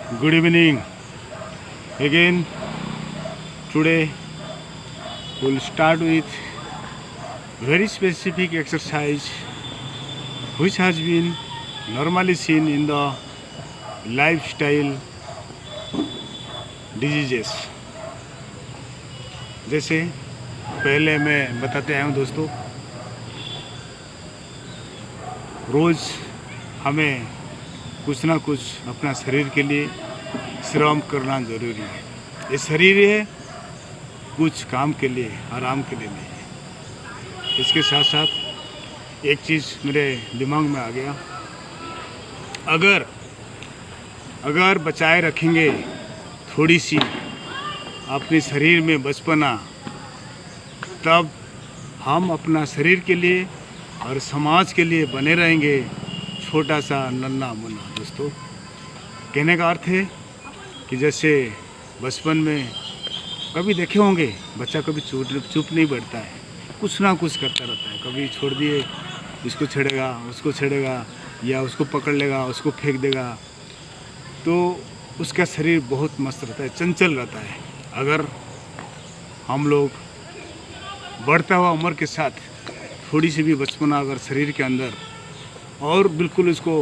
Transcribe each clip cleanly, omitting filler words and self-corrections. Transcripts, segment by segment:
Good evening. Again, today we'll start with very specific exercise which has been normally seen in the lifestyle diseases. जैसे पहले मैं बताते आया हूँ दोस्तों, रोज़ हमें कुछ ना कुछ अपना शरीर के लिए श्रम करना ज़रूरी है। ये शरीर है कुछ काम के लिए, आराम के लिए नहीं है। इसके साथ साथ एक चीज़ मेरे दिमाग में आ गया, अगर बचाए रखेंगे थोड़ी सी अपने शरीर में बचपना, तब हम अपना शरीर के लिए और समाज के लिए बने रहेंगे छोटा सा नन्हा मुन्ना। दोस्तों, कहने का अर्थ है कि जैसे बचपन में कभी देखे होंगे, बच्चा कभी चुप नहीं बैठता है, कुछ ना कुछ करता रहता है। कभी छोड़ दिए, इसको छेड़ेगा, उसको छेड़ेगा, या उसको पकड़ लेगा, उसको फेंक देगा, तो उसका शरीर बहुत मस्त रहता है, चंचल रहता है। अगर हम लोग बढ़ता हुआ उम्र के साथ थोड़ी सी भी बचपना अगर शरीर के अंदर और बिल्कुल इसको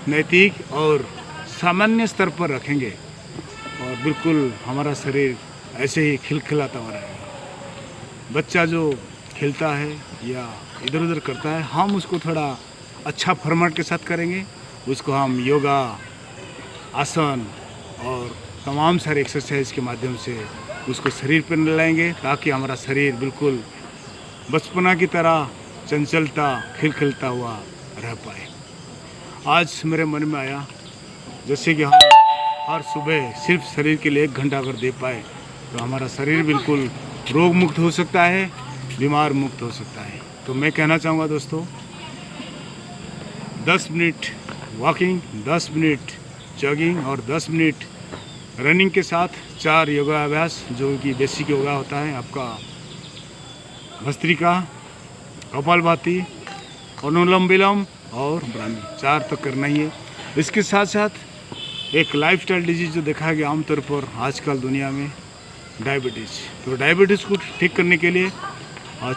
नैतिक और सामान्य स्तर पर रखेंगे और बिल्कुल हमारा शरीर ऐसे ही खिलखिलाता हुआ रहेगा। बच्चा जो खेलता है या इधर उधर करता है, हम उसको थोड़ा अच्छा फॉर्मेट के साथ करेंगे। उसको हम योगा, आसन और तमाम सारे एक्सरसाइज के माध्यम से उसको शरीर पर लाएंगे, ताकि हमारा शरीर बिल्कुल बचपना की तरह चंचलता खिलखिलता हुआ रह पाए। आज मेरे मन में आया, जैसे कि हम हर सुबह सिर्फ शरीर के लिए 1 घंटा अगर दे पाए तो हमारा शरीर बिल्कुल रोग मुक्त हो सकता है, बीमार मुक्त हो सकता है। तो मैं कहना चाहूँगा दोस्तों, 10 मिनट वॉकिंग, 10 मिनट जॉगिंग और 10 मिनट रनिंग के साथ 4 योगा अभ्यास, जो कि बेसिक योगा होता है आपका भस्त्रिका, कपालभाति, अनुलोम विलोम और ब्राह्मी, 4 तो करना ही है। इसके साथ साथ एक लाइफस्टाइल डिजीज जो देखा गया आमतौर पर आजकल दुनिया में, डायबिटीज़। तो डायबिटीज़ को ठीक करने के लिए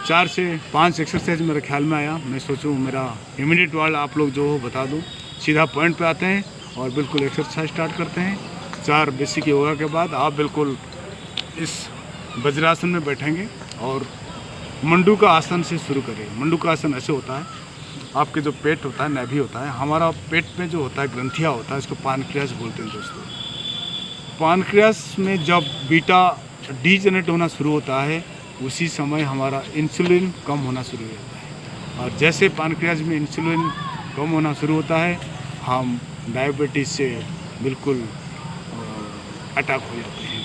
4 से 5 एक्सरसाइज मेरे ख्याल में आया। मैं सोचूं मेरा इमीडिएट वाल आप लोग जो हो बता दूं, सीधा पॉइंट पे आते हैं और बिल्कुल एक्सरसाइज स्टार्ट करते हैं। 4 बेसिक योगा के बाद आप बिल्कुल इस वज्रासन में बैठेंगे और मंडूका आसन से शुरू करें। मंडूका आसन ऐसे होता है, आपके जो पेट होता है, नाभि होता है, हमारा पेट में जो होता है ग्रंथिया होता है, इसको पानक्रियास बोलते हैं दोस्तों। पानक्रियास में जब बीटा डी जनरेट होना शुरू होता है, उसी समय हमारा इंसुलिन कम होना शुरू हो जाता है। और जैसे पानक्रियास में इंसुलिन कम होना शुरू होता है, हम डायबिटीज़ से बिल्कुल अटैक हो जाते हैं।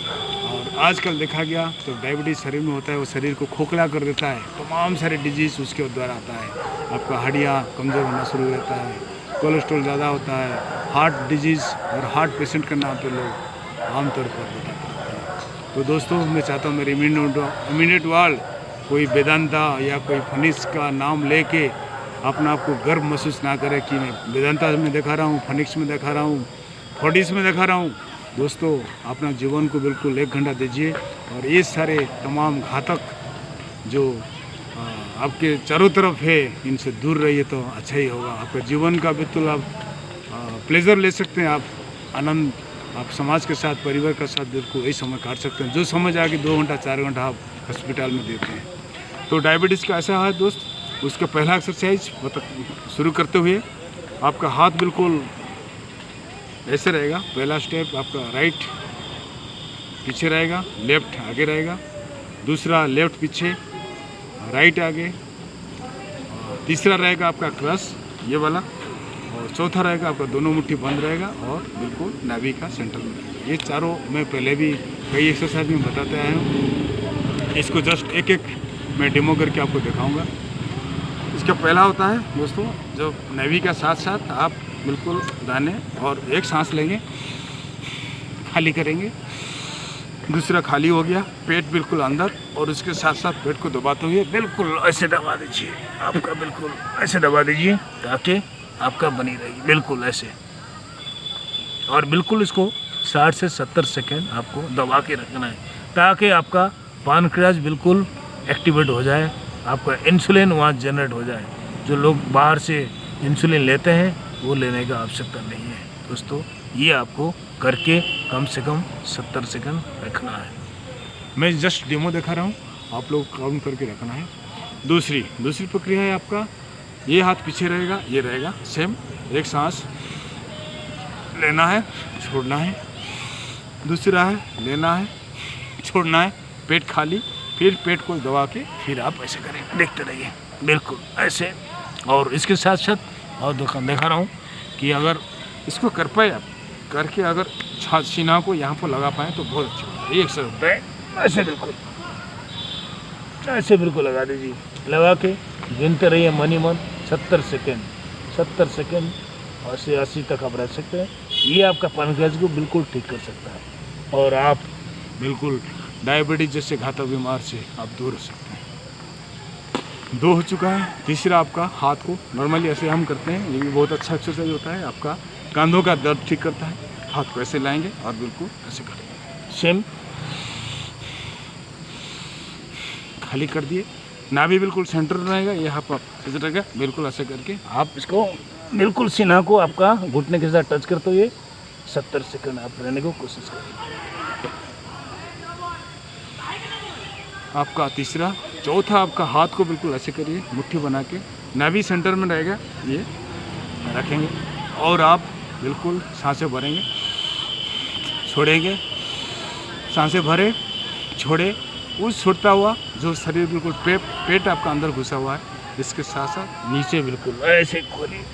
और आजकल देखा गया तो डायबिटीज़ शरीर में होता है, वो शरीर को खोखला कर देता है, तमाम सारे डिजीज़ उसके द्वारा आता है। आपका हड्डियाँ कमज़ोर होना शुरू हो जाता है, कोलेस्ट्रॉल ज़्यादा होता है, हार्ट डिजीज़ और हार्ट पेशेंट का नाम पे लोग आमतौर पर बताते हैं। तो दोस्तों, मैं चाहता हूँ मेरे इमीडिएट वाल कोई वेदांता या कोई फनिक्स का नाम लेके अपना आप को गर्व महसूस ना करे कि मैं वेदांता में दिखा रहा हूँ, फनिक्स में दिखा रहा हूँ, फोर्टिस में दिखा रहा हूँ। दोस्तों, अपना जीवन को बिल्कुल 1 घंटा दीजिए और ये सारे तमाम घातक जो आपके चारों तरफ है, इनसे दूर रहिए तो अच्छा ही होगा। आपका जीवन का बिल्कुल आप प्लेजर ले सकते हैं, आप आनंद, आप समाज के साथ, परिवार के साथ बिल्कुल यही समय काट सकते हैं। जो समझ आ कि 2 घंटा 4 घंटा आप हॉस्पिटल में देते हैं। तो डायबिटीज़ का ऐसा है दोस्त, उसका पहला एक्सरसाइज शुरू करते हुए आपका हाथ बिल्कुल ऐसे रहेगा। पहला स्टेप आपका राइट पीछे रहेगा, लेफ्ट आगे रहेगा। दूसरा लेफ्ट पीछे, राइट आगे। तीसरा रहेगा आपका क्रश, ये वाला। और चौथा रहेगा आपका दोनों मुट्ठी बंद रहेगा और बिल्कुल नाभि का सेंटर में रहेगा। ये चारों मैं पहले भी कई एक्सरसाइज में बताते आया हूँ। इसको जस्ट एक एक मैं डेमो करके आपको दिखाऊंगा। इसका पहला होता है दोस्तों, जो नाभि का साथ साथ आप बिल्कुल दाने और एक सांस लेंगे, खाली करेंगे। दूसरा खाली हो गया, पेट बिल्कुल अंदर, और उसके साथ साथ पेट को दबाते हुए बिल्कुल ऐसे दबा दीजिए। आपका बिल्कुल ऐसे दबा दीजिए ताकि आपका बनी रहेगी, बिल्कुल ऐसे। और बिल्कुल इसको 60 से 70 सेकेंड आपको दबा के रखना है, ताकि आपका पानक्रियाज बिल्कुल एक्टिवेट हो जाए, आपका इंसुलिन वहाँ जनरेट हो जाए। जो लोग बाहर से इंसुलिन लेते हैं वो लेने का आवश्यकता नहीं है दोस्तों। ये आपको करके कम से कम 70 सेकंड रखना है। मैं जस्ट डेमो दिखा रहा हूँ, आप लोग काउंट करके रखना है। दूसरी प्रक्रिया है आपका, ये हाथ पीछे रहेगा, ये रहेगा सेम। एक सांस लेना है, छोड़ना है। दूसरा है लेना है, छोड़ना है, पेट खाली, फिर पेट को दबा के फिर आप ऐसे करें, देखते रहिए बिल्कुल ऐसे। और इसके साथ साथ और दिखा रहा हूँ कि अगर इसको कर पाए आप, करके अगर सीना को यहाँ पर लगा पाए तो बहुत अच्छा होता है। एक से होता है ऐसे, बिल्कुल ऐसे बिल्कुल लगा दीजिए, लगा के गिनते रहिए मन ही मन 70 सेकेंड ऐसे 80 तक आप रह सकते हैं। ये आपका पानक्रियाज को बिल्कुल ठीक कर सकता है और आप बिल्कुल डायबिटीज जैसे घातक बीमार से आप दूर रह सकते हैं। 2 हो चुका है। तीसरा आपका हाथ को नॉर्मली ऐसे हम करते हैं, ये भी बहुत अच्छा एक्सरसाइज होता है, आपका कंधों का दर्द ठीक करता है। हाथ को ऐसे लाएंगे और बिल्कुल ऐसे करेंगे, सेम खाली कर दिए, नाभि बिल्कुल सेंटर रहेगा, ये हाथ ऐसे रहेगा, बिल्कुल ऐसे करके आप इसको बिल्कुल सीना को आपका घुटने के साथ टच करते हुए 70 सेकंड आप रहने को कोशिश करें। आपका तीसरा, चौथा आपका हाथ को बिल्कुल ऐसे करिए, मुट्ठी बना के, नाभि सेंटर में रहेगा, ये रखेंगे और आप बिल्कुल सांसें भरेंगे, छोड़ेंगे, सांसें भरे, छोड़े, उस छूटता हुआ जो शरीर बिल्कुल पेट आपका अंदर घुसा हुआ है, इसके साथ साथ नीचे बिल्कुल ऐसे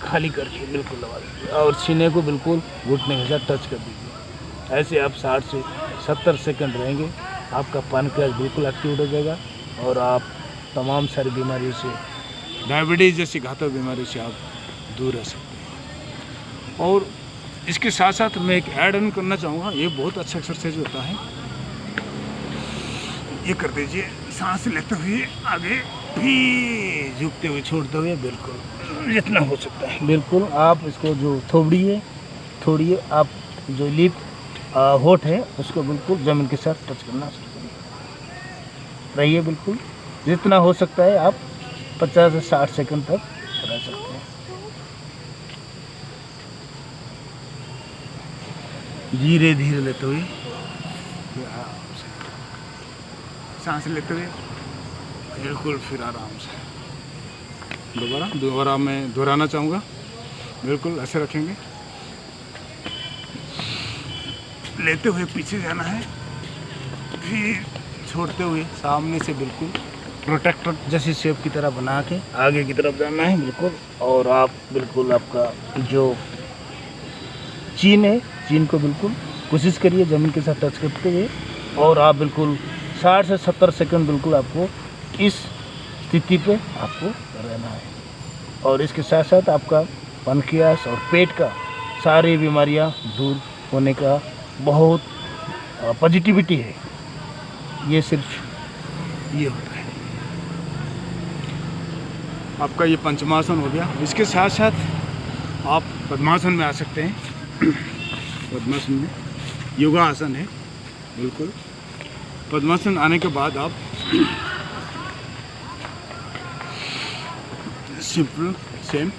खाली करके बिल्कुल लगा दीजिए और सीने को बिल्कुल घुटने के साथ टच कर दीजिए। ऐसे आप 60 से 70 सेकंड रहेंगे, आपका पानक्रियाज बिल्कुल एक्टिवेट हो जाएगा और आप तमाम सारी बीमारियों से, डायबिटीज़ जैसी घातक बीमारियों से आप दूर रह सकते हैं। और इसके साथ साथ मैं एक ऐड ऑन करना चाहूँगा, ये बहुत अच्छा एक्सरसाइज होता है। ये कर दीजिए, सांस लेते हुए आगे, फिर झुकते हुए, छोड़ते हुए, बिल्कुल जितना हो सकता है बिल्कुल आप इसको जो थोड़ी आप जो लिप होठ है उसको बिल्कुल ज़मीन के साथ टच करना शुरू करिए, रहिए बिल्कुल जितना हो सकता है आप 50 से 60 सेकंड तक रह सकते हैं। धीरे धीरे लेते हुए, सांस लेते हुए, बिल्कुल फिर आराम से दोबारा मैं दोहराना चाहूँगा, बिल्कुल ऐसे रखेंगे, लेते हुए पीछे जाना है, फिर छोड़ते हुए सामने से बिल्कुल प्रोटेक्टर जैसी शेप की तरह बना के आगे की तरफ जाना है बिल्कुल। और आप बिल्कुल आपका जो चीन है, चीन को बिल्कुल कोशिश करिए ज़मीन के साथ टच करते हुए और आप बिल्कुल 60 से 70 सेकंड बिल्कुल आपको इस स्थिति पे आपको रहना है। और इसके साथ साथ आपका पानक्रियाज और पेट का सारी बीमारियां दूर होने का बहुत पॉजिटिविटी है। ये सिर्फ ये होता है। आपका ये पंचमासन हो गया। इसके साथ साथ आप पद्मासन में आ सकते हैं। पद्मासन में योगासन है बिल्कुल। पद्मासन आने के बाद आप सिंपल सेम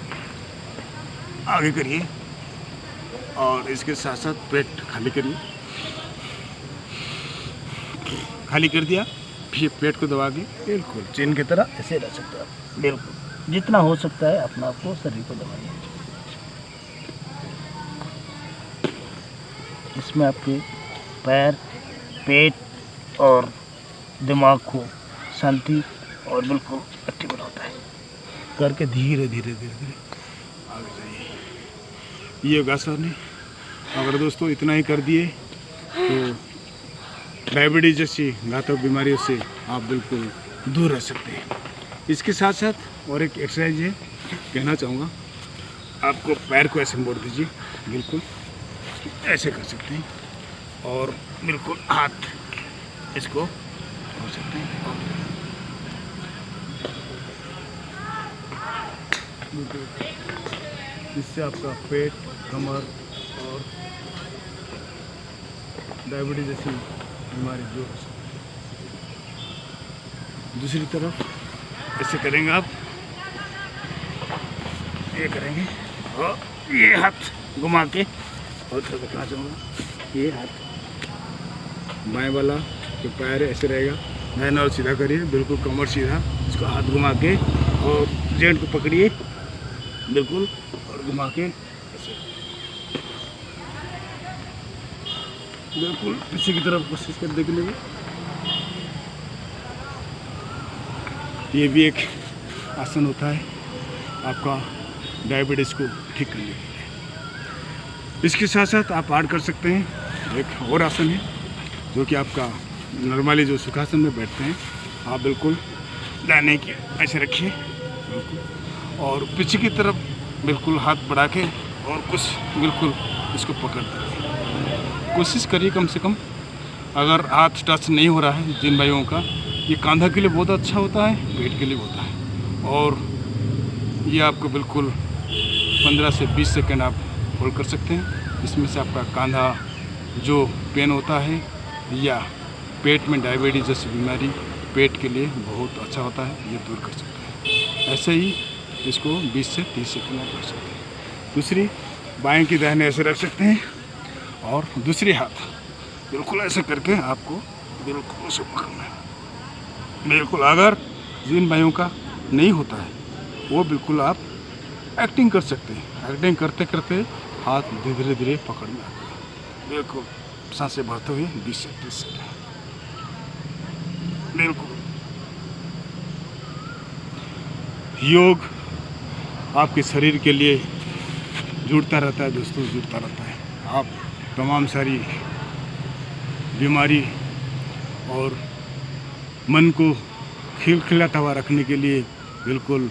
आगे करिए और इसके साथ साथ पेट खाली करिए। खाली कर दिया, फिर पेट को दबा के बिल्कुल चेन की तरह ऐसे रह सकते हैं आप। बिल्कुल जितना हो सकता है अपना आपको शरीर को दबाइए। इसमें आपके पैर, पेट और दिमाग को शांति और बिल्कुल एक्टिव होता है। करके धीरे धीरे धीरे धीरे आगे जाइए। ये योगासन है। अगर दोस्तों इतना ही कर दिए तो डायबिटीज जैसी घातक बीमारियों से आप बिल्कुल दूर रह सकते हैं। इसके साथ साथ और एक एक्सरसाइज है, कहना चाहूँगा आपको पैर को ऐसे मोड़ दीजिए, बिल्कुल ऐसे कर सकते हैं और बिल्कुल हाथ इसको हो सकते हैं। इससे आपका पेट, कमर और डायबिटीज जैसी बीमारी दूर हो सकती है। दूसरी तरफ ऐसे करेंगे आप, ये करेंगे और ये हाथ घुमा के और थोड़ा दिखाना चाहूँगा। ये हाथ बाएं वाला जो पैर है ऐसे रहेगा, दाहिना और सीधा करिए, बिल्कुल कमर सीधा, इसको हाथ घुमा के और जेंट को पकड़िए बिल्कुल और घुमा के ऐसे बिल्कुल पीछे की तरफ कोशिश कर देखने में। ये भी एक आसन होता है आपका डायबिटीज़ को ठीक करने के लिए। इसके साथ साथ आप ऐड कर सकते हैं एक और आसन है जो कि आपका नॉर्मली जो सुखासन में बैठते हैं, आप बिल्कुल दाहिने की ऐसे रखिए बिल्कुल और पीछे की तरफ बिल्कुल हाथ बढ़ा के और कुछ बिल्कुल इसको पकड़ते रहिए। कोशिश करिए कम से कम, अगर हाथ टच नहीं हो रहा है जिन भाइयों का, ये कंधा के लिए बहुत अच्छा होता है, पेट के लिए होता है और ये आपको बिल्कुल 15 से 20 सेकंड आप होल्ड कर सकते हैं। इसमें से आपका कंधा जो पेन होता है या पेट में डायबिटीज जैसी बीमारी पेट के लिए बहुत अच्छा होता है, ये दूर कर सकते हैं। ऐसे ही इसको 20 से 30 सेकंड आप कर सकते हैं। दूसरी बाएं की दाहिने ऐसे रख सकते हैं और दूसरी हाथ बिल्कुल ऐसे करके आपको बिल्कुल उसे पकड़ना है। बिल्कुल अगर जिन भाइयों का नहीं होता है वो बिल्कुल आप एक्टिंग कर सकते हैं। एक्टिंग करते करते हाथ धीरे धीरे पकड़ना है, बिल्कुल सांसें भरते हुए 20 से 30 सेकंड बिल्कुल। योग आपके शरीर के लिए जुड़ता रहता है दोस्तों, जुड़ता रहता है। आप तमाम सारी बीमारी और मन को खिलखिलाता हुआ रखने के लिए बिल्कुल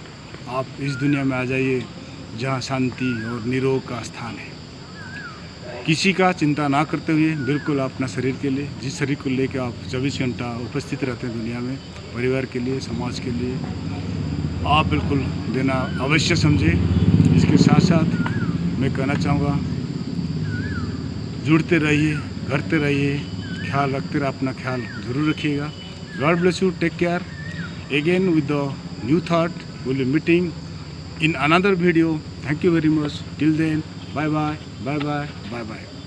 आप इस दुनिया में आ जाइए जहाँ शांति और निरोग का स्थान है। किसी का चिंता ना करते हुए बिल्कुल आप अपना शरीर के लिए, जिस शरीर को लेकर आप 24 घंटा उपस्थित रहते हैं दुनिया में, परिवार के लिए, समाज के लिए, आप बिल्कुल देना अवश्य समझें। इसके साथ साथ मैं कहना चाहूँगा जुड़ते रहिए, करते रहिए, ख्याल रखते रहिए, अपना ख्याल ज़रूर रखिएगा। God bless you, take care again with the new thought. We'll be meeting in another video. Thank you very much. Till then, bye bye, bye bye, bye bye.